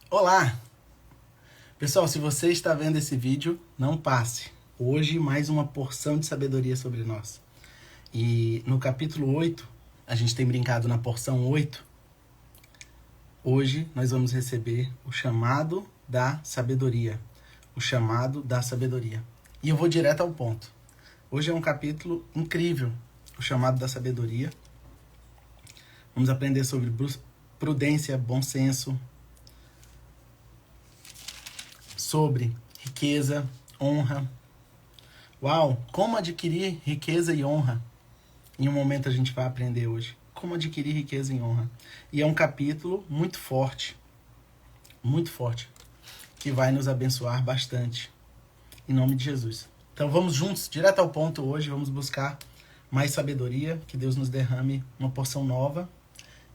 Olá! Pessoal, se você está vendo esse vídeo, não passe. Hoje mais uma porção de sabedoria sobre nós. E no capítulo 8, a gente tem brincado na porção 8. Hoje nós vamos receber o chamado da sabedoria. O chamado da sabedoria. E eu vou direto ao ponto. Hoje é um capítulo incrível, o chamado da sabedoria. Vamos aprender sobre prudência, bom senso, sobre riqueza, honra. Uau, como adquirir riqueza e honra? Em um momento a gente vai aprender hoje. Como adquirir riqueza e honra. E é um capítulo muito forte, que vai nos abençoar bastante. Em nome de Jesus. Então vamos juntos, direto ao ponto hoje, vamos buscar mais sabedoria, que Deus nos derrame uma porção nova.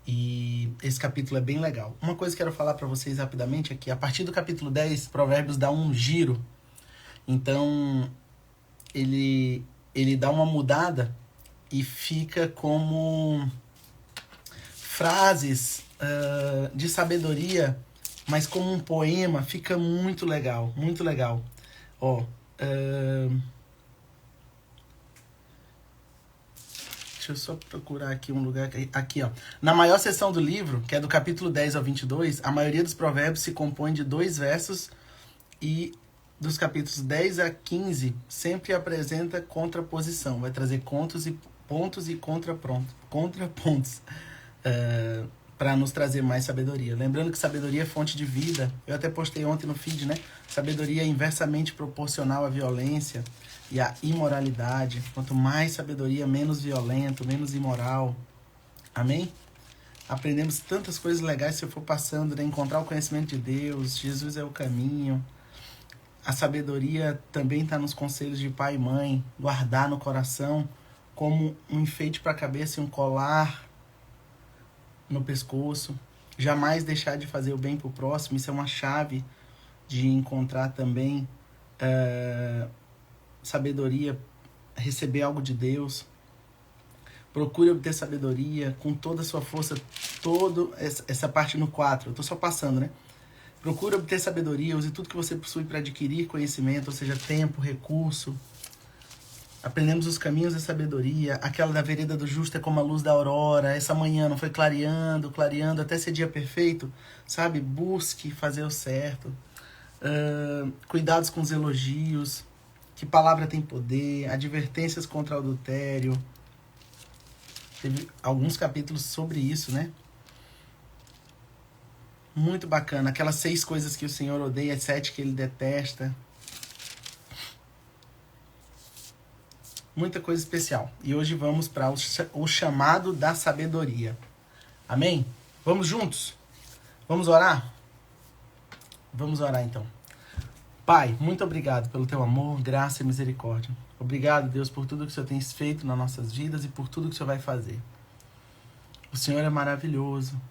E esse capítulo é bem legal. Uma coisa que eu quero falar para vocês rapidamente é que a partir do capítulo 10, Provérbios dá um giro. Então, ele dá uma mudada e fica como frases de sabedoria, mas como um poema. Fica muito legal, muito legal. Ó, deixa eu só procurar aqui um lugar. Aqui, ó. Na maior seção do livro, que é do capítulo 10 ao 22, a maioria dos provérbios se compõe de 2 versos e dos capítulos 10 a 15 sempre apresenta contraposição. Vai trazer pontos e contrapontos para nos trazer mais sabedoria. Lembrando que sabedoria é fonte de vida. Eu até postei ontem no feed, né? Sabedoria é inversamente proporcional à violência e à imoralidade. Quanto mais sabedoria, menos violento, menos imoral. Amém? Aprendemos tantas coisas legais se eu for passando, né? Encontrar o conhecimento de Deus, Jesus é o caminho. A sabedoria também está nos conselhos de pai e mãe. Guardar no coração como um enfeite para a cabeça e um colar no pescoço. Jamais deixar de fazer o bem para o próximo. Isso é uma chave de encontrar também sabedoria, receber algo de Deus. Procure obter sabedoria com toda a sua força, toda essa parte no 4. Eu estou só passando, né? Procure obter sabedoria, use tudo que você possui para adquirir conhecimento, ou seja, tempo, recurso. Aprendemos os caminhos da sabedoria. Aquela da vereda do justo é como a luz da aurora. Essa manhã não foi clareando, clareando até ser dia perfeito. Sabe? Busque fazer o certo. Cuidados com os elogios. Que palavra tem poder. Advertências contra o adultério. Teve alguns capítulos sobre isso, né? Muito bacana. Aquelas 6 coisas que o Senhor odeia, 7 que ele detesta. Muita coisa especial. E hoje vamos para o chamado da sabedoria. Amém? Vamos juntos? Vamos orar? Vamos orar então. Pai, muito obrigado pelo teu amor, graça e misericórdia. Obrigado, Deus, por tudo que o Senhor tem feito nas nossas vidas e por tudo que o Senhor vai fazer. O Senhor é maravilhoso.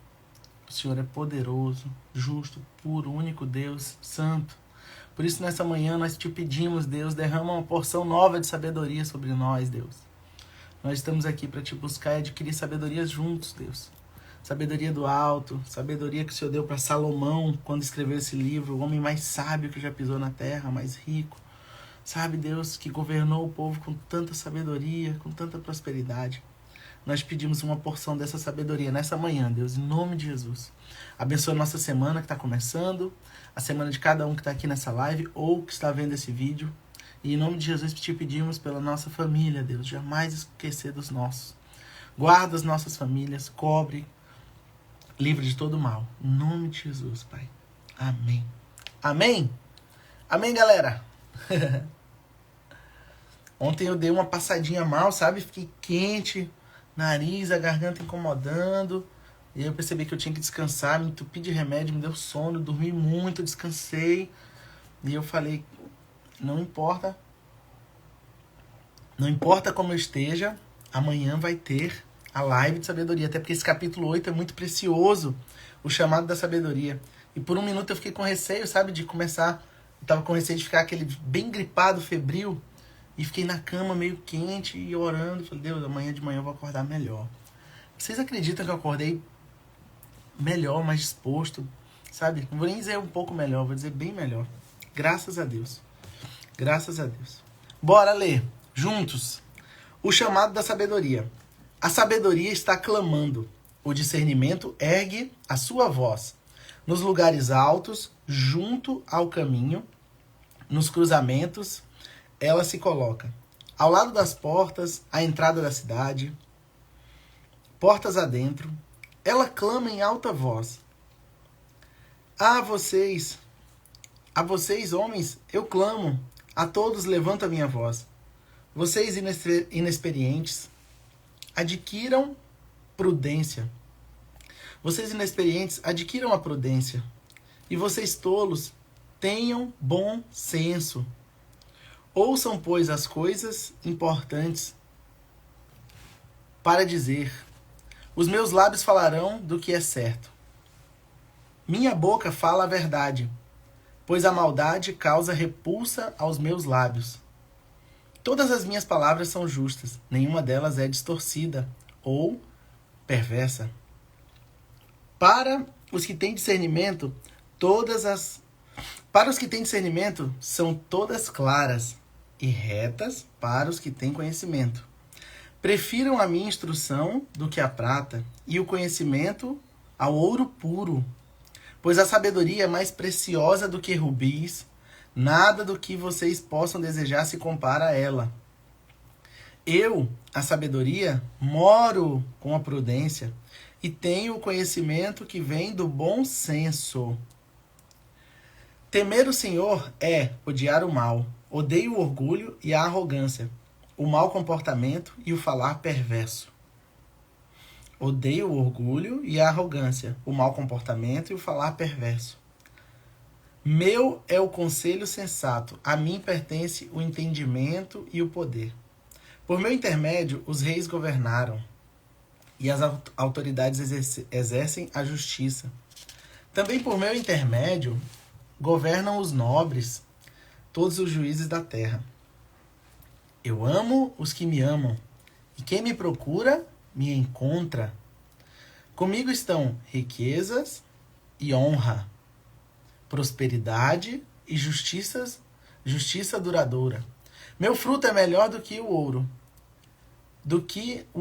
O Senhor é poderoso, justo, puro, único Deus, santo. Por isso, nessa manhã, nós te pedimos, Deus, derrama uma porção nova de sabedoria sobre nós, Deus. Nós estamos aqui para te buscar e adquirir sabedoria juntos, Deus. Sabedoria do alto, sabedoria que o Senhor deu para Salomão quando escreveu esse livro, o homem mais sábio que já pisou na terra, mais rico. Sabe, Deus, que governou o povo com tanta sabedoria, com tanta prosperidade. Nós pedimos uma porção dessa sabedoria nessa manhã, Deus, em nome de Jesus. Abençoa a nossa semana que está começando, a semana de cada um que está aqui nessa live ou que está vendo esse vídeo. E em nome de Jesus te pedimos pela nossa família, Deus, jamais esquecer dos nossos. Guarda as nossas famílias, cobre, livre de todo mal. Em nome de Jesus, Pai. Amém. Amém? Amém, galera? Ontem eu dei uma passadinha mal, sabe? Fiquei quente, nariz, a garganta incomodando. E eu percebi que eu tinha que descansar, me entupi de remédio, me deu sono, dormi muito, descansei. E eu falei, não importa como eu esteja, amanhã vai ter a live de sabedoria. Até porque esse capítulo 8 é muito precioso, o chamado da sabedoria. E por um minuto eu fiquei com receio, sabe, de começar. Eu tava com receio de ficar aquele bem gripado, febril. E fiquei na cama meio quente e orando. Falei, Deus, amanhã de manhã eu vou acordar melhor. Vocês acreditam que eu acordei melhor, mais disposto? sabe? Não vou nem dizer um pouco melhor, vou dizer bem melhor. Graças a Deus. Graças a Deus. Bora ler juntos o chamado da sabedoria. A sabedoria está clamando. O discernimento ergue a sua voz. Nos lugares altos, junto ao caminho, nos cruzamentos, ela se coloca. Ao lado das portas, à entrada da cidade, portas adentro, ela clama em alta voz. A vocês, homens, eu clamo. A todos levanto a minha voz. Vocês inexperientes, adquiram prudência. Vocês inexperientes, adquiram a prudência. E vocês tolos, tenham bom senso. Ouçam, pois, as coisas importantes para dizer. Os meus lábios falarão do que é certo. Minha boca fala a verdade, pois a maldade causa repulsa aos meus lábios. Todas as minhas palavras são justas, nenhuma delas é distorcida ou perversa. Para os que têm discernimento, são todas claras e retas para os que têm conhecimento. Prefiram a minha instrução do que a prata, e o conhecimento ao ouro puro. Pois a sabedoria é mais preciosa do que rubis, nada do que vocês possam desejar se compara a ela. Eu, a sabedoria, moro com a prudência, e tenho o conhecimento que vem do bom senso. Temer o Senhor é odiar o mal. Odeio o orgulho e a arrogância, o mau comportamento e o falar perverso. Odeio o orgulho e a arrogância, o mau comportamento e o falar perverso. Meu é o conselho sensato, a mim pertence o entendimento e o poder. Por meu intermédio, os reis governaram, e as autoridades exercem a justiça. Também por meu intermédio, governam os nobres, todos os juízes da terra. Eu amo os que me amam, e quem me procura, me encontra. Comigo estão riquezas e honra, prosperidade e justiça duradoura. Meu fruto é melhor do que o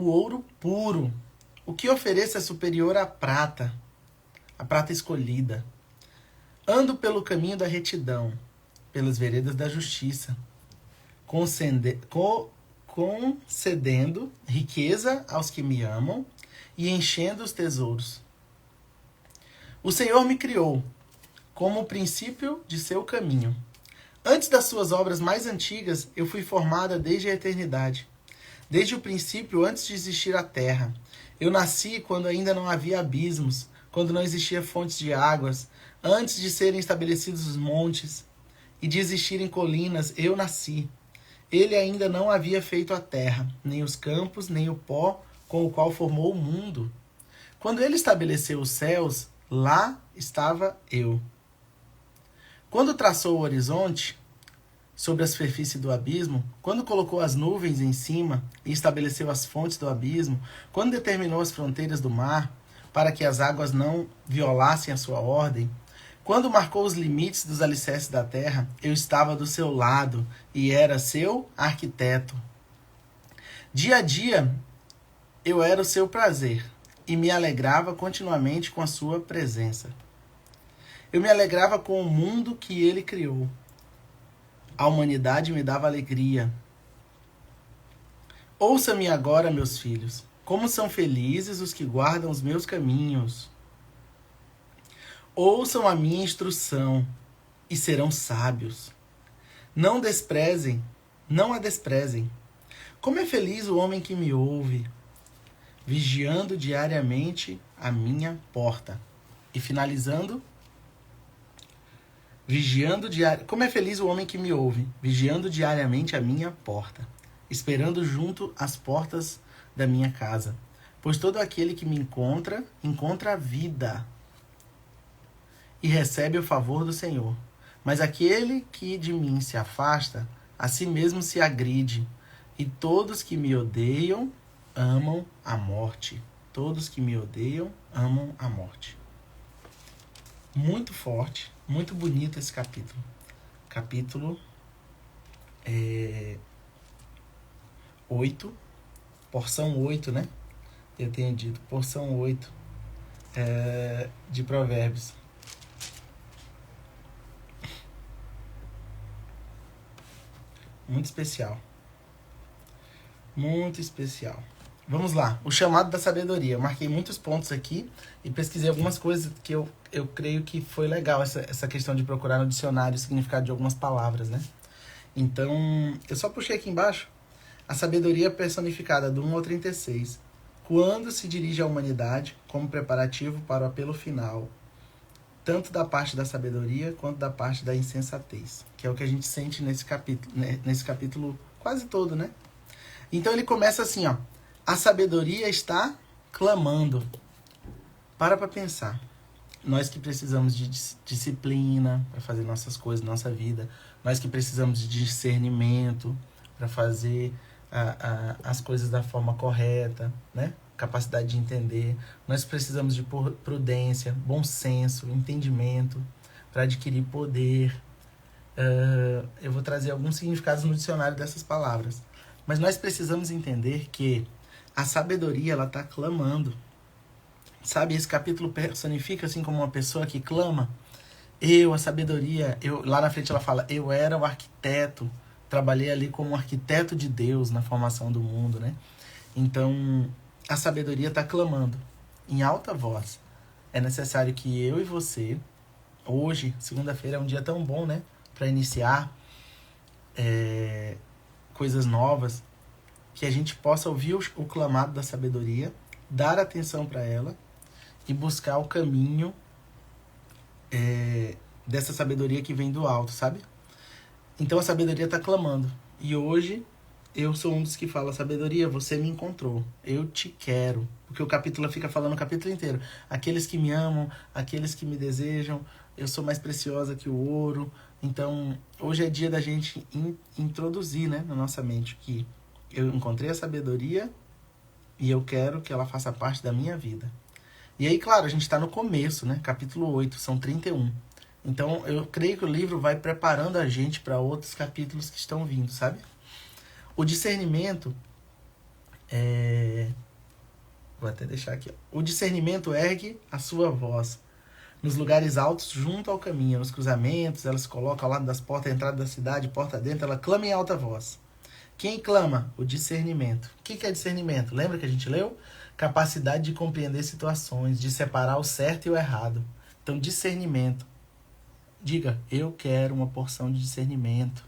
ouro puro. O que ofereço é superior à prata, a prata escolhida. Ando pelo caminho da retidão, pelas veredas da justiça, concedendo riqueza aos que me amam e enchendo os tesouros. O Senhor me criou como o princípio de seu caminho. Antes das suas obras mais antigas, eu fui formada desde a eternidade. Desde o princípio, antes de existir a terra. Eu nasci quando ainda não havia abismos, quando não existia fontes de águas, antes de serem estabelecidos os montes e de existirem colinas, eu nasci. Ele ainda não havia feito a terra, nem os campos, nem o pó com o qual formou o mundo. Quando ele estabeleceu os céus, lá estava eu. Quando traçou o horizonte sobre a superfície do abismo, quando colocou as nuvens em cima e estabeleceu as fontes do abismo, quando determinou as fronteiras do mar, para que as águas não violassem a sua ordem, quando marcou os limites dos alicerces da terra, eu estava do seu lado e era seu arquiteto. Dia a dia, eu era o seu prazer e me alegrava continuamente com a sua presença. Eu me alegrava com o mundo que ele criou. A humanidade me dava alegria. Ouça-me agora, meus filhos, como são felizes os que guardam os meus caminhos. Ouçam a minha instrução e serão sábios. Não a desprezem. Como é feliz o homem que me ouve, vigiando diariamente a minha porta. E finalizando, como é feliz o homem que me ouve, vigiando diariamente a minha porta, esperando junto às portas da minha casa. Pois todo aquele que me encontra a vida e recebe o favor do Senhor. Mas aquele que de mim se afasta, a si mesmo se agride. E todos que me odeiam amam a morte. Todos que me odeiam amam a morte. muito forte, muito bonito esse capítulo. Capítulo 8, porção 8, né? Eu tenho dito, porção 8 de Provérbios. Muito especial. Muito especial. Vamos lá. O chamado da sabedoria. Eu marquei muitos pontos aqui e pesquisei algumas coisas que eu creio que foi legal essa questão de procurar no dicionário o significado de algumas palavras, né? Então, eu só puxei aqui embaixo a sabedoria personificada do 1 ao 36. Quando se dirige à humanidade como preparativo para o apelo final, tanto da parte da sabedoria quanto da parte da insensatez, que é o que a gente sente nesse capítulo, né? Nesse capítulo quase todo, né? Então ele começa assim, ó. A sabedoria está clamando. Para pensar. Nós que precisamos de disciplina para fazer nossas coisas, nossa vida. Nós que precisamos de discernimento para fazer as coisas da forma correta, né? Capacidade de entender. Nós precisamos de prudência, bom senso, entendimento para adquirir poder. Eu vou trazer alguns significados no dicionário dessas palavras. Mas nós precisamos entender que a sabedoria, ela está clamando. Sabe, esse capítulo personifica assim como uma pessoa que clama. A sabedoria, lá na frente ela fala, eu era o arquiteto, trabalhei ali como arquiteto de Deus na formação do mundo, né? Então, a sabedoria está clamando em alta voz. É necessário que eu e você, hoje, segunda-feira é um dia tão bom, né? Para iniciar coisas novas, que a gente possa ouvir o clamado da sabedoria, dar atenção para ela e buscar o caminho dessa sabedoria que vem do alto, sabe? Então a sabedoria está clamando. E hoje eu sou um dos que fala, sabedoria, você me encontrou, eu te quero. Porque o capítulo fica falando o capítulo inteiro. Aqueles que me amam, aqueles que me desejam, eu sou mais preciosa que o ouro. Então hoje é dia da gente introduzir, né, na nossa mente que eu encontrei a sabedoria e eu quero que ela faça parte da minha vida. E aí, claro, a gente está no começo, né? Capítulo 8, são 31. Então, eu creio que o livro vai preparando a gente para outros capítulos que estão vindo, sabe? O discernimento Vou até deixar aqui. Ó. O discernimento ergue a sua voz nos lugares altos, junto ao caminho, nos cruzamentos, ela se coloca ao lado das portas, entrada da cidade, porta dentro, ela clama em alta voz. Quem clama? O discernimento. O que é discernimento? Lembra que a gente leu? Capacidade de compreender situações, de separar o certo e o errado. Então, discernimento. Diga, eu quero uma porção de discernimento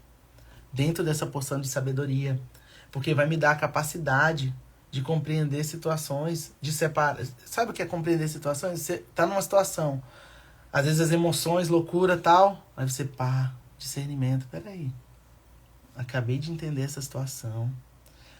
dentro dessa porção de sabedoria, porque vai me dar a capacidade de compreender situações, de separar. Sabe o que é compreender situações? Você tá numa situação, às vezes as emoções, loucura, tal, aí você, discernimento, peraí. Acabei de entender essa situação.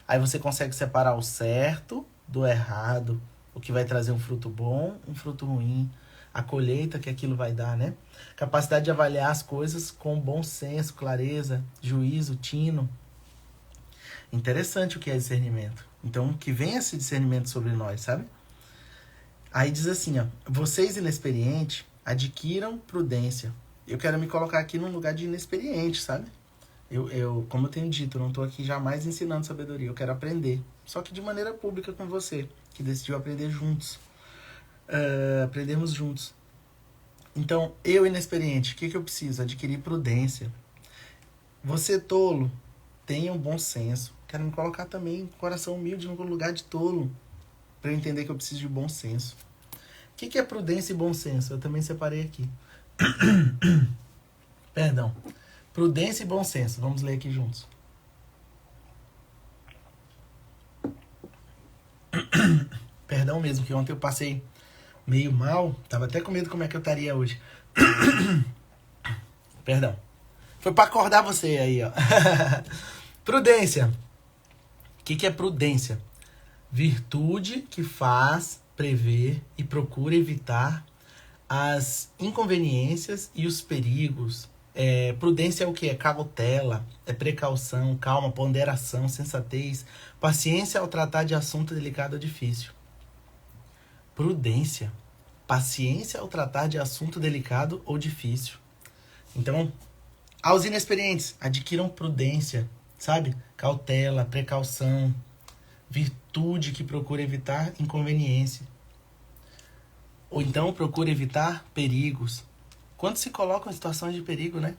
Aí você consegue separar o certo do errado, o que vai trazer um fruto bom, um fruto ruim, a colheita que aquilo vai dar, né? Capacidade de avaliar as coisas com bom senso, clareza, juízo, tino. Interessante o que é discernimento. Então, que venha esse discernimento sobre nós, sabe? Aí diz assim, ó, vocês inexperientes adquiram prudência. Eu quero me colocar aqui num lugar de inexperiente, sabe? Como eu tenho dito, eu não estou aqui jamais ensinando sabedoria, eu quero aprender. Só que de maneira pública com você, que decidiu aprender juntos. Aprendermos juntos. Então, eu inexperiente, o que eu preciso? Adquirir prudência. Você tolo, tenha um bom senso. Quero me colocar também com coração humilde no lugar de tolo, para eu entender que eu preciso de bom senso. O que é prudência e bom senso? Eu também separei aqui. Perdão. Prudência e bom senso. Vamos ler aqui juntos. Perdão mesmo, que ontem eu passei meio mal. Tava até com medo como é que eu estaria hoje. Perdão. Foi para acordar você aí, ó. Prudência. O que é prudência? Virtude que faz prever e procura evitar as inconveniências e os perigos. Prudência é o que? É cautela, é precaução, calma, ponderação, sensatez, paciência ao tratar de assunto delicado ou difícil. Prudência. paciência ao tratar de assunto delicado ou difícil. Então, aos inexperientes, adquiram prudência, sabe? Cautela, precaução, virtude que procura evitar inconveniência. Ou então procura evitar perigos. Quando se colocam em situações de perigo, né?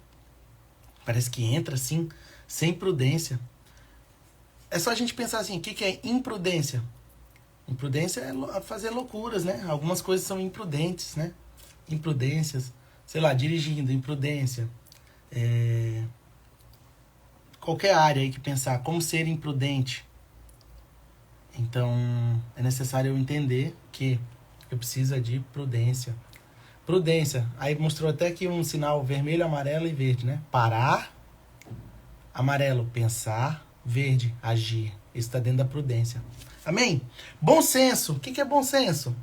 Parece que entra assim, sem prudência. É só a gente pensar assim, o que é imprudência? Imprudência é fazer loucuras, né? Algumas coisas são imprudentes, né? Imprudências, sei lá, dirigindo, imprudência. Qualquer área aí que pensar como ser imprudente. Então, é necessário eu entender que eu preciso de prudência. Prudência. Aí mostrou até aqui um sinal vermelho, amarelo e verde, né? Parar. Amarelo, pensar. Verde, agir. Isso está dentro da prudência. Amém? Bom senso. O que é bom senso?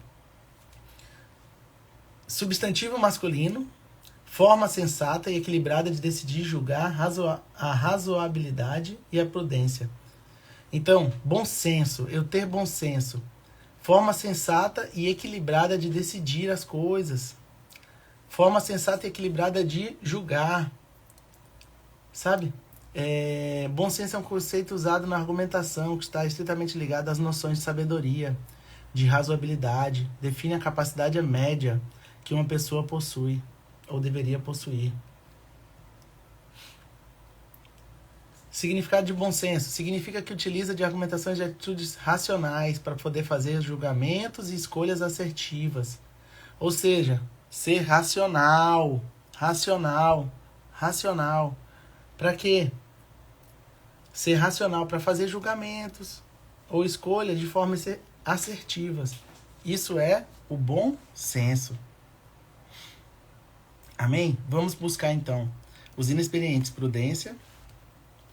Substantivo masculino. Forma sensata e equilibrada de decidir, julgar a razoabilidade e a prudência. Então, bom senso. Eu ter bom senso. Forma sensata e equilibrada de decidir as coisas. Forma sensata e equilibrada de julgar. Sabe? Bom senso é um conceito usado na argumentação que está estritamente ligado às noções de sabedoria, de razoabilidade. Define a capacidade média que uma pessoa possui ou deveria possuir. Significado de bom senso. Significa que utiliza de argumentações de atitudes racionais para poder fazer julgamentos e escolhas assertivas. Ou seja, ser racional. Racional. Racional. Para quê? Ser racional para fazer julgamentos ou escolhas de formas assertivas. Isso é o bom senso. Amém? Vamos buscar então. Os inexperientes, prudência.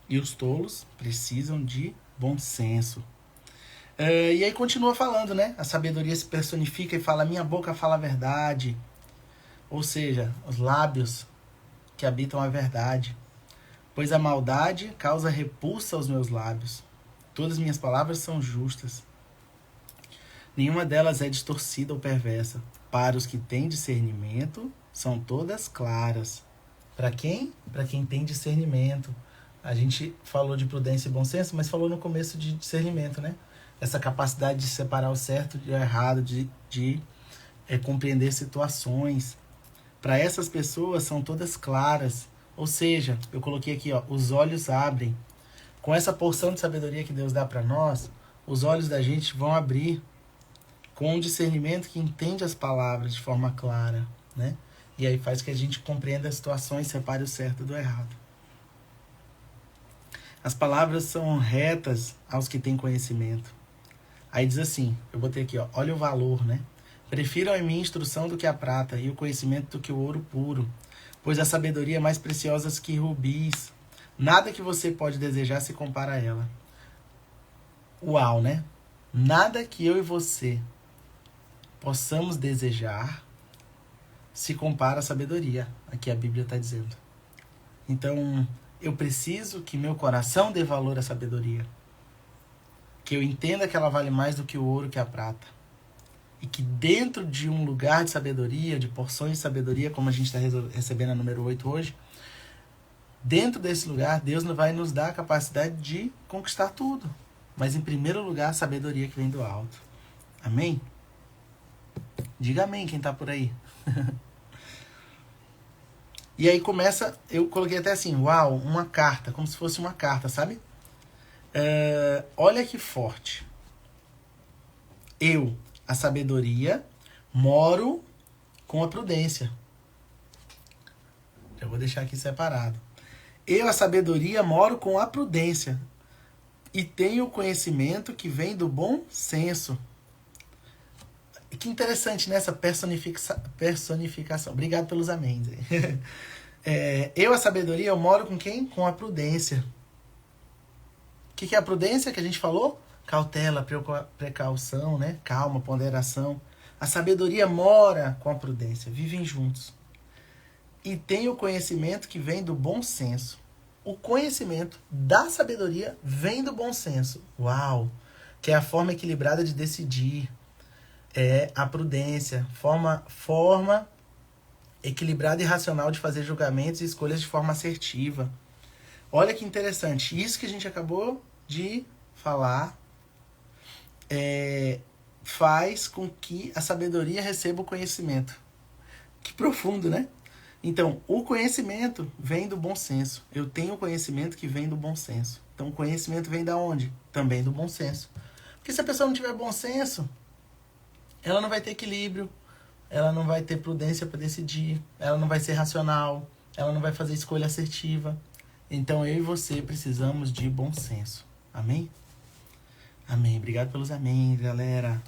E os tolos precisam de bom senso. E aí continua falando, né? A sabedoria se personifica e fala, minha boca fala a verdade. Ou seja, os lábios que habitam a verdade. Pois a maldade causa repulsa aos meus lábios. Todas minhas palavras são justas. Nenhuma delas é distorcida ou perversa. Para os que têm discernimento, são todas claras. Para quem? Para quem tem discernimento. A gente falou de prudência e bom senso, mas falou no começo de discernimento, né? Essa capacidade de separar o certo do errado, de compreender situações. Para essas pessoas são todas claras. Ou seja, eu coloquei aqui, ó, os olhos abrem. Com essa porção de sabedoria que Deus dá para nós, os olhos da gente vão abrir com um discernimento que entende as palavras de forma clara, né? E aí faz que a gente compreenda as situações, separe o certo do errado. As palavras são retas aos que têm conhecimento. Aí diz assim, eu botei aqui, ó, olha o valor, né? Prefiro em mim instrução do que a prata e o conhecimento do que o ouro puro, pois a sabedoria é mais preciosa que rubis. Nada que você pode desejar se compara a ela. Uau, né? Nada que eu e você possamos desejar se compara à sabedoria. Aqui a Bíblia está dizendo. Então, eu preciso que meu coração dê valor à sabedoria. Que eu entenda que ela vale mais do que o ouro, que a prata. E que dentro de um lugar de sabedoria, de porções de sabedoria, como a gente está recebendo a número 8 hoje, dentro desse lugar, Deus vai nos dar a capacidade de conquistar tudo. Mas em primeiro lugar, a sabedoria que vem do alto. Amém? Diga amém quem está por aí. E aí começa, eu coloquei até assim, uau, uma carta, como se fosse uma carta, sabe? Olha que forte. Eu, a sabedoria, moro com a prudência. Eu vou deixar aqui separado. Eu, a sabedoria, moro com a prudência. E tenho o conhecimento que vem do bom senso. Que interessante, né? Essa personificação. Obrigado pelos améns. Eu, a sabedoria, eu moro com quem? Com a prudência. O que é a prudência que a gente falou? Cautela, precaução, né? Calma, ponderação. A sabedoria mora com a prudência. Vivem juntos. E tem o conhecimento que vem do bom senso. O conhecimento da sabedoria vem do bom senso. Uau! Que é a forma equilibrada de decidir. é a prudência, forma equilibrada e racional de fazer julgamentos e escolhas de forma assertiva. Olha que interessante, isso que a gente acabou de falar faz com que a sabedoria receba o conhecimento. Que profundo, né? Então, o conhecimento vem do bom senso. Eu tenho conhecimento que vem do bom senso. Então, o conhecimento vem da onde? Também do bom senso. Porque se a pessoa não tiver bom senso, ela não vai ter equilíbrio, ela não vai ter prudência para decidir, ela não vai ser racional, ela não vai fazer escolha assertiva. Então, eu e você precisamos de bom senso. Amém? Amém. Obrigado pelos amém, galera.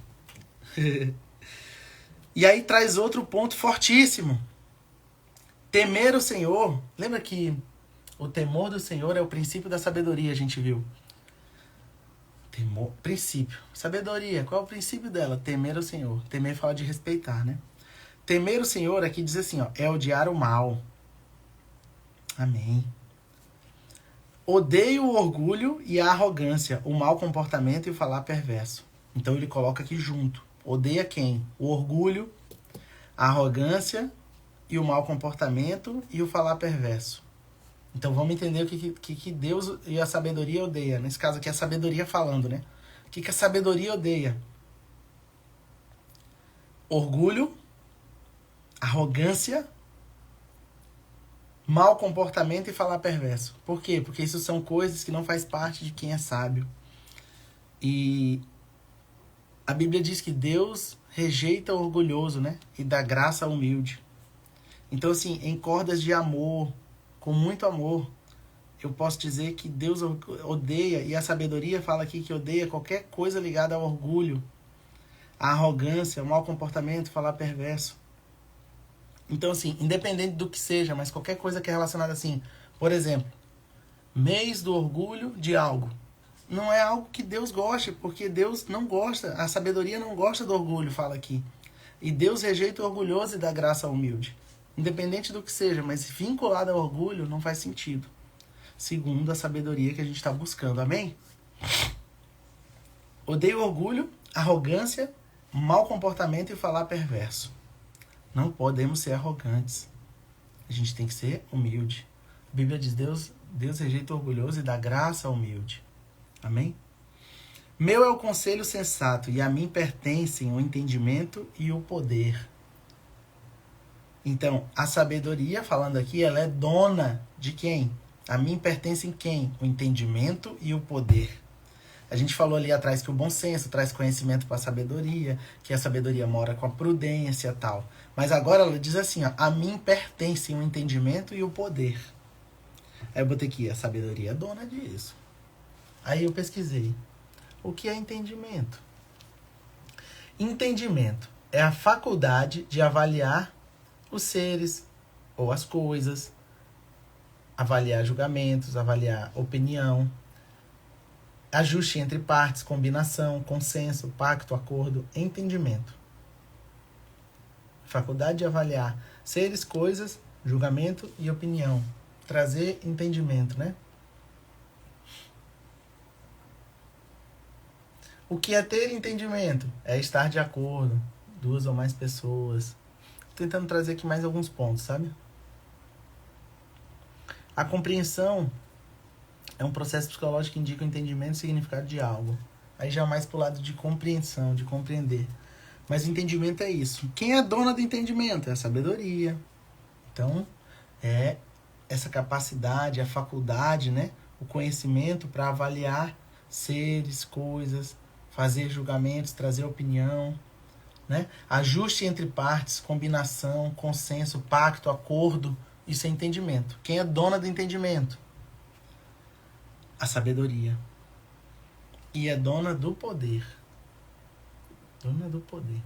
E aí traz outro ponto fortíssimo. Temer o Senhor. Lembra que o temor do Senhor é o princípio da sabedoria, a gente viu. Temor, princípio. Sabedoria, qual é o princípio dela? Temer o Senhor. Temer fala de respeitar, né? Temer o Senhor aqui diz assim, ó, é odiar o mal. Amém. Odeio o orgulho e a arrogância, o mau comportamento e o falar perverso. Então ele coloca aqui junto. Odeia quem? O orgulho, a arrogância e o mau comportamento e o falar perverso. Então vamos entender o que Deus e a sabedoria odeia. Nesse caso aqui é a sabedoria falando, né? O que a sabedoria odeia? Orgulho, arrogância, mau comportamento e falar perverso. Por quê? Porque isso são coisas que não faz parte de quem é sábio. E a Bíblia diz que Deus rejeita o orgulhoso, né? E dá graça ao humilde. Então, assim, em cordas de amor, com muito amor, eu posso dizer que Deus odeia, e a sabedoria fala aqui que odeia qualquer coisa ligada ao orgulho, à arrogância, ao mau comportamento, falar perverso. Então, assim, independente do que seja, mas qualquer coisa que é relacionada assim, por exemplo, mês do orgulho de algo. Não é algo que Deus goste, porque Deus não gosta, a sabedoria não gosta do orgulho, fala aqui. E Deus rejeita o orgulhoso e dá graça ao humilde. Independente do que seja, mas vinculado ao orgulho não faz sentido. Segundo a sabedoria que a gente está buscando, amém? Odeio orgulho, arrogância, mau comportamento e falar perverso. Não podemos ser arrogantes. A gente tem que ser humilde. A Bíblia diz, Deus rejeita o orgulhoso e dá graça ao humilde. Amém? Meu é o conselho sensato, e a mim pertencem o entendimento e o poder. Então, a sabedoria, falando aqui, ela é dona de quem? A mim pertencem quem? O entendimento e o poder. A gente falou ali atrás que o bom senso traz conhecimento para a sabedoria, que a sabedoria mora com a prudência e tal. Mas agora ela diz assim, ó, a mim pertencem o entendimento e o poder. Aí eu botei aqui, a sabedoria é dona disso. Aí eu pesquisei. O que é entendimento? Entendimento é a faculdade de avaliar os seres ou as coisas, avaliar julgamentos, avaliar opinião, ajuste entre partes, combinação, consenso, pacto, acordo, entendimento. Faculdade de avaliar seres, coisas, julgamento e opinião. Trazer entendimento, né? O que é ter entendimento? É estar de acordo, duas ou mais pessoas. Tentando trazer aqui mais alguns pontos, sabe? A compreensão é um processo psicológico que indica o entendimento e significado de algo. Aí já mais pro lado de compreensão, de compreender. Mas entendimento é isso. Quem é dona do entendimento? É a sabedoria. Então, é essa capacidade, a faculdade, né? O conhecimento para avaliar seres, coisas, fazer julgamentos, trazer opinião, né? Ajuste entre partes, combinação, consenso, pacto, acordo, isso é entendimento. Quem é dona do entendimento? A sabedoria. E é dona do poder. Dona do poder.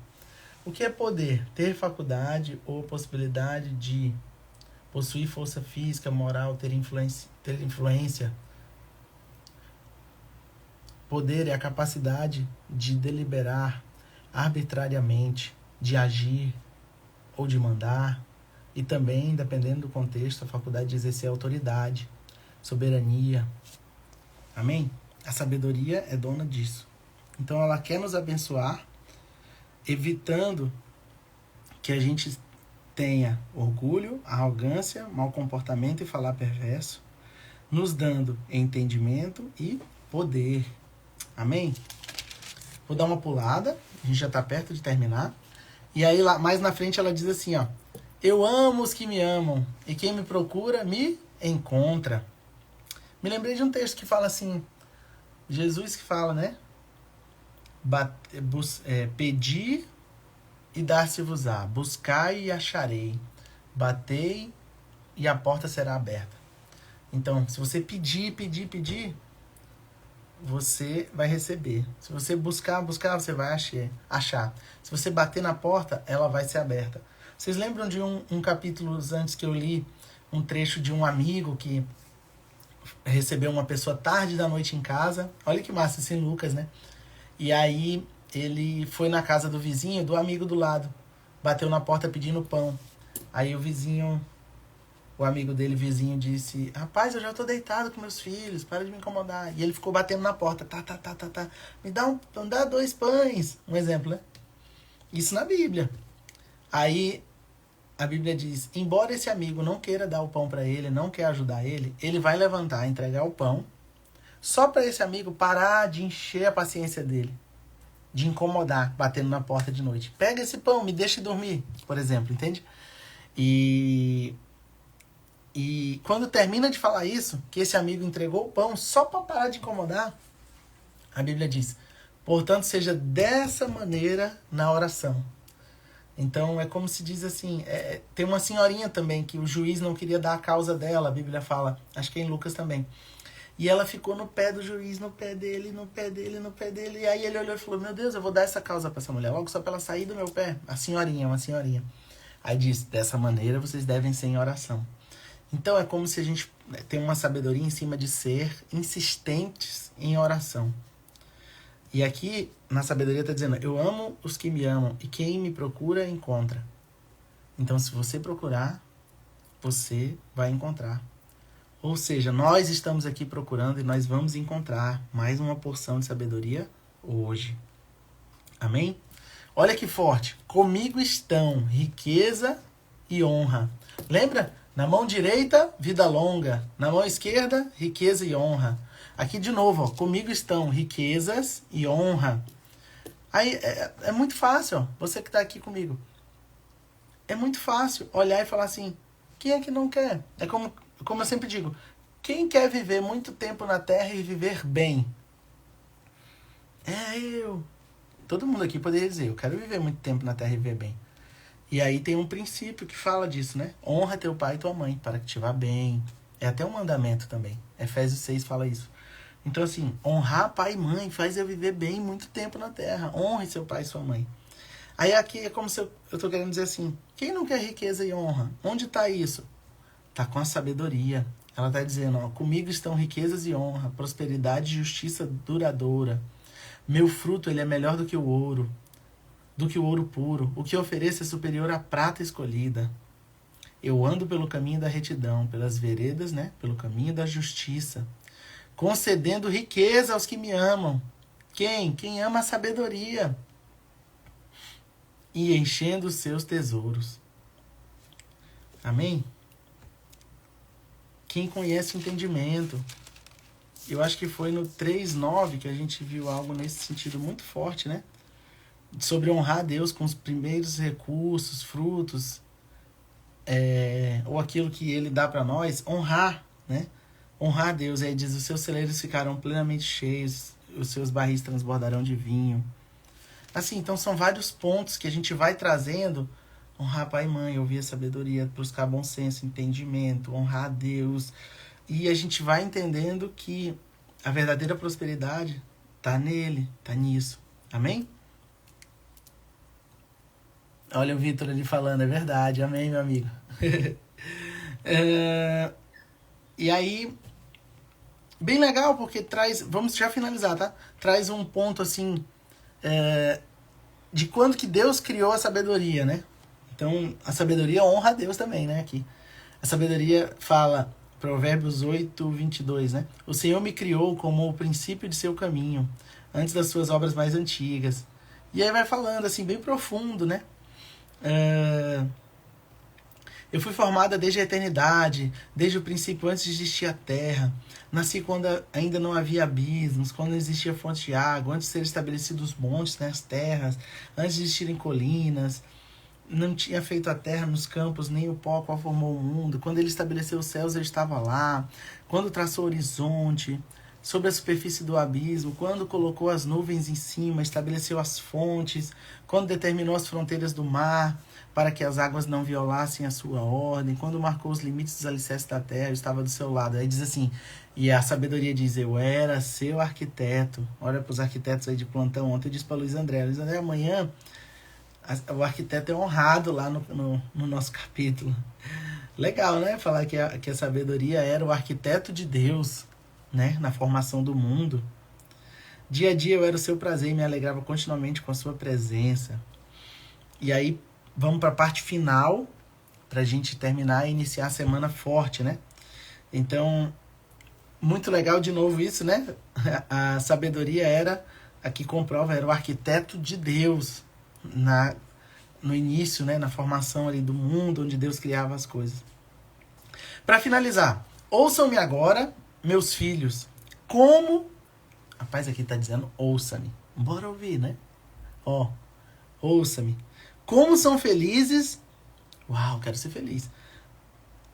O que é poder? Ter faculdade ou possibilidade de possuir força física, moral, ter influência. Poder é a capacidade de deliberar arbitrariamente, de agir ou de mandar, e também, dependendo do contexto, a faculdade de exercer autoridade, soberania. Amém? A sabedoria é dona disso. Então ela quer nos abençoar, evitando que a gente tenha orgulho, arrogância, mau comportamento e falar perverso, nos dando entendimento e poder. Amém? Vou dar uma pulada, a gente já está perto de terminar. E aí, lá mais na frente, ela diz assim, ó: eu amo os que me amam, e quem me procura, me encontra. Me lembrei de um texto que fala assim, Jesus que fala, né? Pedi e dar-se-vos-á, buscai e acharei, batei e a porta será aberta. Então, se você pedir, você vai receber. Se você buscar, você vai achar. Se você bater na porta, ela vai ser aberta. Vocês lembram de um capítulo antes que eu li, um trecho de um amigo que recebeu uma pessoa tarde da noite em casa? Olha que massa, assim, Lucas, né? E aí ele foi na casa do vizinho, do amigo do lado. Bateu na porta pedindo pão. Aí o amigo dele, vizinho, disse: rapaz, eu já tô deitado com meus filhos, para de me incomodar. E ele ficou batendo na porta. Tá. Me dá 2 pães. Um exemplo, né? Isso na Bíblia. Aí a Bíblia diz: embora esse amigo não queira dar o pão para ele, não quer ajudar ele, ele vai levantar, entregar o pão, só para esse amigo parar de encher a paciência dele, de incomodar, batendo na porta de noite. Pega esse pão, me deixe dormir, por exemplo, entende? E quando termina de falar isso, que esse amigo entregou o pão só para parar de incomodar, a Bíblia diz: portanto, seja dessa maneira na oração. Então, é como se diz assim, tem uma senhorinha também, que o juiz não queria dar a causa dela, a Bíblia fala, acho que é em Lucas também. E ela ficou no pé do juiz, no pé dele, e aí ele olhou e falou: meu Deus, eu vou dar essa causa para essa mulher, logo só para ela sair do meu pé. A senhorinha, uma senhorinha. Aí diz: dessa maneira vocês devem ser em oração. Então é como se a gente tem uma sabedoria em cima de ser insistentes em oração. E aqui, na sabedoria está dizendo: eu amo os que me amam, e quem me procura, encontra. Então, se você procurar, você vai encontrar. Ou seja, nós estamos aqui procurando e nós vamos encontrar mais uma porção de sabedoria hoje. Amém? Olha que forte. Comigo estão riqueza e honra. Lembra? Na mão direita, vida longa. Na mão esquerda, riqueza e honra. Aqui de novo, ó, comigo estão riquezas e honra. Aí é muito fácil, ó, você que está aqui comigo. É muito fácil olhar e falar assim: quem é que não quer? É como eu sempre digo: quem quer viver muito tempo na Terra e viver bem? É eu. Todo mundo aqui poderia dizer: eu quero viver muito tempo na Terra e viver bem. E aí tem um princípio que fala disso, né? Honra teu pai e tua mãe, para que te vá bem. É até um mandamento também. Efésios 6 fala isso. Então, assim, honrar pai e mãe faz eu viver bem muito tempo na Terra. Honre seu pai e sua mãe. Aí aqui é como se eu estou querendo dizer assim: quem não quer riqueza e honra? Onde está isso? Está com a sabedoria. Ela está dizendo: ó, comigo estão riquezas e honra, prosperidade e justiça duradoura. Meu fruto, ele é melhor do que o ouro puro. O que ofereço é superior à prata escolhida. Eu ando pelo caminho da retidão, pelas veredas, né? Pelo caminho da justiça, concedendo riqueza aos que me amam. Quem? Quem ama a sabedoria. E enchendo os seus tesouros. Amém? Quem conhece o entendimento. Eu acho que foi no 3:9 que a gente viu algo nesse sentido muito forte, né? Sobre honrar a Deus com os primeiros recursos, frutos, ou aquilo que Ele dá para nós, honrar, né? Honrar a Deus. Aí diz: os seus celeiros ficarão plenamente cheios, os seus barris transbordarão de vinho. Assim, então são vários pontos que a gente vai trazendo. Honrar pai e mãe, ouvir a sabedoria, buscar bom senso, entendimento, honrar a Deus. E a gente vai entendendo que a verdadeira prosperidade está nele, está nisso. Amém? Olha o Vitor ali falando, é verdade. Amém, meu amigo. E aí, bem legal, porque traz... Vamos já finalizar, tá? Traz um ponto, assim, de quando que Deus criou a sabedoria, né? Então, a sabedoria honra a Deus também, né? Aqui. A sabedoria fala, Provérbios 8:22, né? O Senhor me criou como o princípio de seu caminho, antes das suas obras mais antigas. E aí vai falando assim, bem profundo, né? Eu fui formada desde a eternidade, desde o princípio, antes de existir a terra. Nasci quando ainda não havia abismos, quando não existia fonte de água, antes de serem estabelecidos os montes nas terras, antes de existirem colinas. Não tinha feito a terra nos campos, nem o pó qual formou o mundo. Quando ele estabeleceu os céus, ele estava lá. Quando traçou o horizonte, sobre a superfície do abismo, quando colocou as nuvens em cima, estabeleceu as fontes, quando determinou as fronteiras do mar, para que as águas não violassem a sua ordem, quando marcou os limites dos alicerces da terra, eu estava do seu lado. Aí diz assim, e a sabedoria diz, eu era seu arquiteto. Olha para os arquitetos aí de plantão. Ontem eu disse para Luiz André, amanhã o arquiteto é honrado lá no nosso capítulo. Legal, né? Falar que a sabedoria era o arquiteto de Deus, né? Na formação do mundo. Dia a dia eu era o seu prazer e me alegrava continuamente com a sua presença. E aí vamos para a parte final, para a gente terminar e iniciar a semana forte, né? Então, muito legal de novo isso, né? A sabedoria era, aqui comprova, era o arquiteto de Deus no início, né? Na formação ali do mundo, onde Deus criava as coisas. Para finalizar, ouçam-me agora, meus filhos, como... Rapaz, aqui tá dizendo, ouça-me. Bora ouvir, né? Ó, ouça-me. Como são felizes... Uau, quero ser feliz.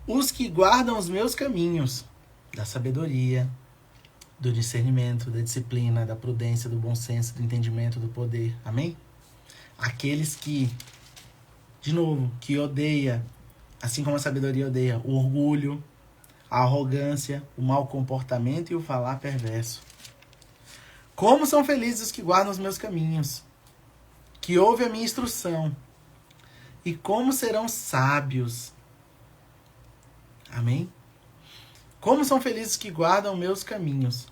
Os que guardam os meus caminhos, da sabedoria, do discernimento, da disciplina, da prudência, do bom senso, do entendimento, do poder. Amém? Aqueles que, de novo, que odeia, assim como a sabedoria odeia, o orgulho, a arrogância, o mau comportamento e o falar perverso. Como são felizes os que guardam os meus caminhos, que ouvem a minha instrução, e como serão sábios. Amém? Como são felizes os que guardam meus caminhos.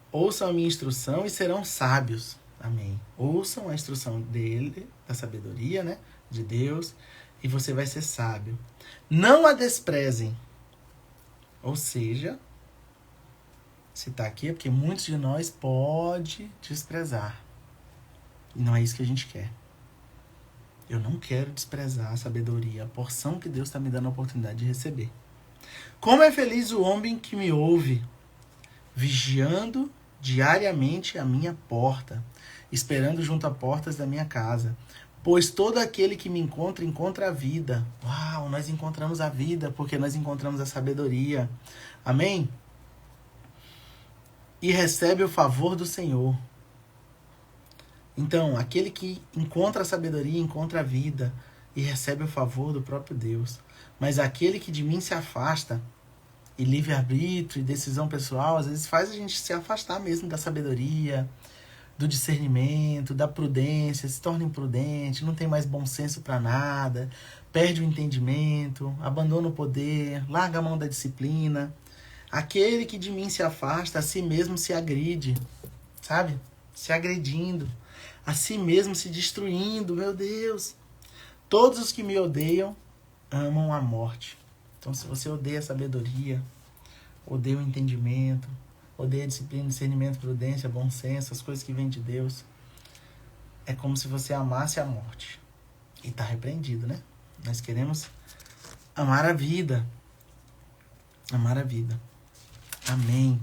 Ouçam a minha instrução e serão sábios. Amém. Ouçam a instrução dele, da sabedoria, né? De Deus, e você vai ser sábio. Não a desprezem. Ou seja, se está aqui é porque muitos de nós pode desprezar. E não é isso que a gente quer. Eu não quero desprezar a sabedoria, a porção que Deus está me dando a oportunidade de receber. Como é feliz o homem que me ouve, vigiando diariamente a minha porta, esperando junto a portas da minha casa. Pois todo aquele que me encontra, encontra a vida. Uau, nós encontramos a vida porque nós encontramos a sabedoria. Amém? E recebe o favor do Senhor. Então, aquele que encontra a sabedoria, encontra a vida e recebe o favor do próprio Deus. Mas aquele que de mim se afasta, e livre-arbítrio e decisão pessoal, às vezes faz a gente se afastar mesmo da sabedoria, do discernimento, da prudência, se torna imprudente, não tem mais bom senso para nada, perde o entendimento, abandona o poder, larga a mão da disciplina. Aquele que de mim se afasta, a si mesmo se agride, sabe? Se agredindo, a si mesmo se destruindo, meu Deus. Todos os que me odeiam amam a morte. Então, se você odeia a sabedoria, odeia o entendimento, odeia a disciplina, discernimento, prudência, bom senso, as coisas que vêm de Deus, é como se você amasse a morte. E está repreendido, né? Nós queremos amar a vida. Amar a vida. Amém.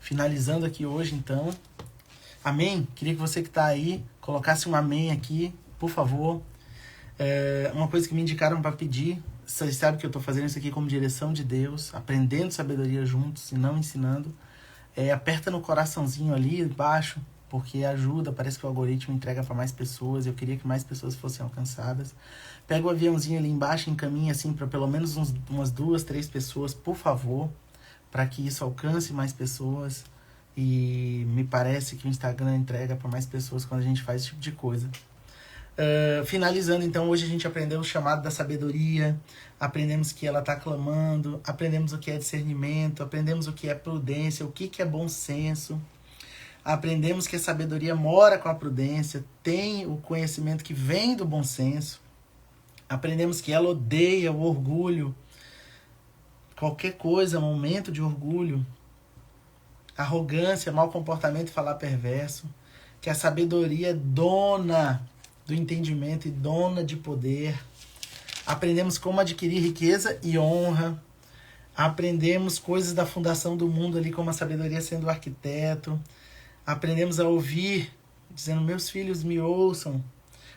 Finalizando aqui hoje, então. Amém? Queria que você que está aí colocasse um amém aqui, por favor. Uma coisa que me indicaram para pedir. Vocês sabem que eu estou fazendo isso aqui como direção de Deus, aprendendo sabedoria juntos e não ensinando. Aperta no coraçãozinho ali embaixo, porque ajuda, parece que o algoritmo entrega para mais pessoas, eu queria que mais pessoas fossem alcançadas. Pega o aviãozinho ali embaixo e encaminha assim para pelo menos umas 2, 3 pessoas, por favor, para que isso alcance mais pessoas. E me parece que o Instagram entrega para mais pessoas quando a gente faz esse tipo de coisa. Finalizando, então, hoje a gente aprendeu o chamado da sabedoria, aprendemos que ela está clamando, aprendemos o que é discernimento, aprendemos o que é prudência, o que é bom senso, aprendemos que a sabedoria mora com a prudência, tem o conhecimento que vem do bom senso, aprendemos que ela odeia o orgulho, qualquer coisa, momento de orgulho, arrogância, mau comportamento e falar perverso, que a sabedoria é dona do entendimento e dona de poder. Aprendemos como adquirir riqueza e honra. Aprendemos coisas da fundação do mundo ali, como a sabedoria sendo o arquiteto. Aprendemos a ouvir, dizendo, meus filhos me ouçam.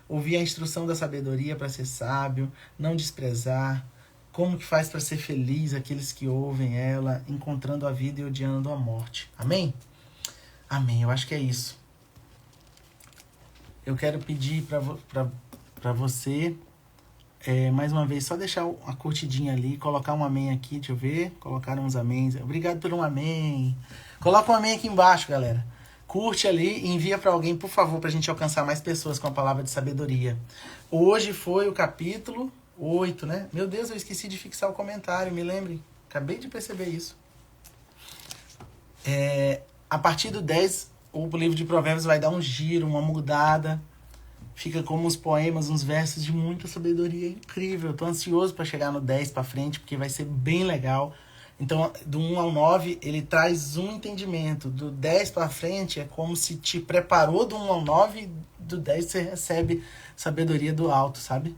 Ouvir a instrução da sabedoria para ser sábio, não desprezar. Como que faz para ser feliz aqueles que ouvem ela, encontrando a vida e odiando a morte. Amém? Amém, eu acho que é isso. Eu quero pedir para você, mais uma vez, só deixar a curtidinha ali, colocar um amém aqui, deixa eu ver, colocaram uns améns. Obrigado por um amém. Coloca um amém aqui embaixo, galera. Curte ali e envia para alguém, por favor, para a gente alcançar mais pessoas com a palavra de sabedoria. Hoje foi o capítulo 8, né? Meu Deus, eu esqueci de fixar o comentário, me lembre. Acabei de perceber isso. A partir do 10, o livro de Provérbios vai dar um giro, uma mudada. Fica como uns poemas, uns versos de muita sabedoria incrível. Tô ansioso para chegar no 10 para frente, porque vai ser bem legal. Então, do 1 ao 9, ele traz um entendimento. Do 10 para frente, é como se te preparou do 1 ao 9, do 10 você recebe sabedoria do alto, sabe?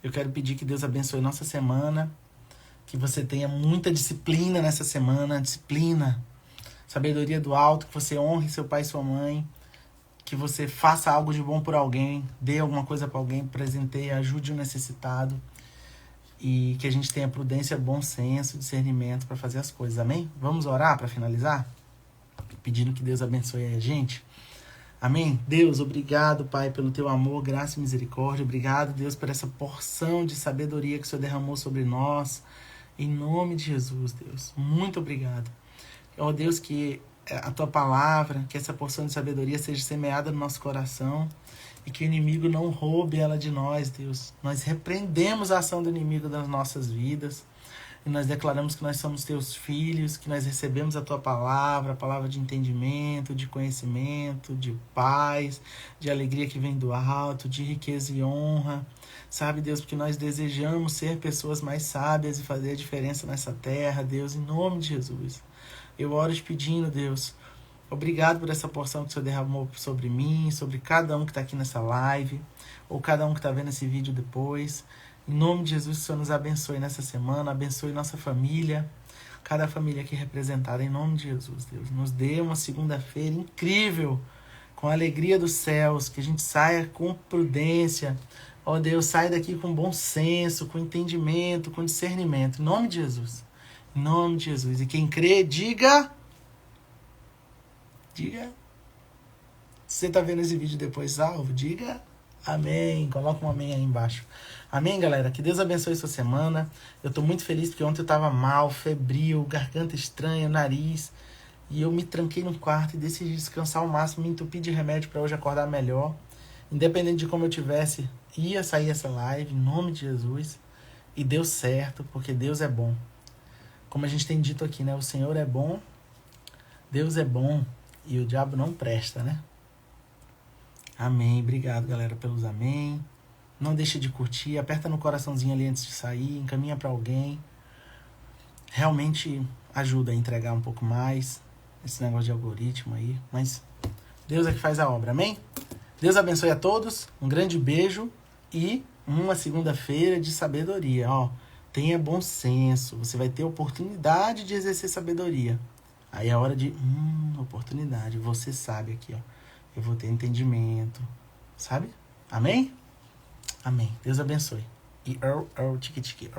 Eu quero pedir que Deus abençoe nossa semana, que você tenha muita disciplina nessa semana, disciplina, sabedoria do alto, que você honre seu pai e sua mãe, que você faça algo de bom por alguém, dê alguma coisa para alguém, presenteie, ajude o necessitado. E que a gente tenha prudência, bom senso, discernimento para fazer as coisas, amém? Vamos orar para finalizar? Pedindo que Deus abençoe a gente. Amém? Deus, obrigado, Pai, pelo teu amor, graça e misericórdia. Obrigado, Deus, por essa porção de sabedoria que o Senhor derramou sobre nós. Em nome de Jesus, Deus. Muito obrigado. Ó Deus, que a tua palavra, que essa porção de sabedoria seja semeada no nosso coração. E que o inimigo não roube ela de nós, Deus. Nós repreendemos a ação do inimigo das nossas vidas. E nós declaramos que nós somos teus filhos, que nós recebemos a tua palavra, a palavra de entendimento, de conhecimento, de paz, de alegria que vem do alto, de riqueza e honra. Sabe, Deus, porque nós desejamos ser pessoas mais sábias e fazer a diferença nessa terra, Deus, em nome de Jesus. Eu oro te pedindo, Deus, obrigado por essa porção que o Senhor derramou sobre mim, sobre cada um que está aqui nessa live, ou cada um que está vendo esse vídeo depois. Em nome de Jesus, que o Senhor nos abençoe nessa semana, abençoe nossa família, cada família aqui representada, em nome de Jesus, Deus. Nos dê uma segunda-feira incrível, com a alegria dos céus, que a gente saia com prudência. Ó Deus, saia daqui com bom senso, com entendimento, com discernimento. Em nome de Jesus. Em nome de Jesus. E quem crê, diga... Diga. Se você está vendo esse vídeo depois salvo, diga amém. Coloca um amém aí embaixo. Amém, galera? Que Deus abençoe sua semana. Eu estou muito feliz porque ontem eu estava mal, febril, garganta estranha, nariz. E eu me tranquei no quarto e decidi descansar ao máximo, me entupi de remédio para hoje acordar melhor. Independente de como eu tivesse, ia sair essa live, em nome de Jesus. E deu certo, porque Deus é bom. Como a gente tem dito aqui, né? O Senhor é bom, Deus é bom. E o diabo não presta, né? Amém. Obrigado, galera, pelos amém. Não deixe de curtir. Aperta no coraçãozinho ali antes de sair. Encaminha para alguém. Realmente ajuda a entregar um pouco mais. Esse negócio de algoritmo aí. Mas Deus é que faz a obra. Amém? Deus abençoe a todos. Um grande beijo. E uma segunda-feira de sabedoria. Ó, tenha bom senso. Você vai ter oportunidade de exercer sabedoria. Aí é hora de, oportunidade, você sabe aqui, ó. Eu vou ter entendimento, sabe? Amém? Amém. Deus abençoe. E tiki-tiki.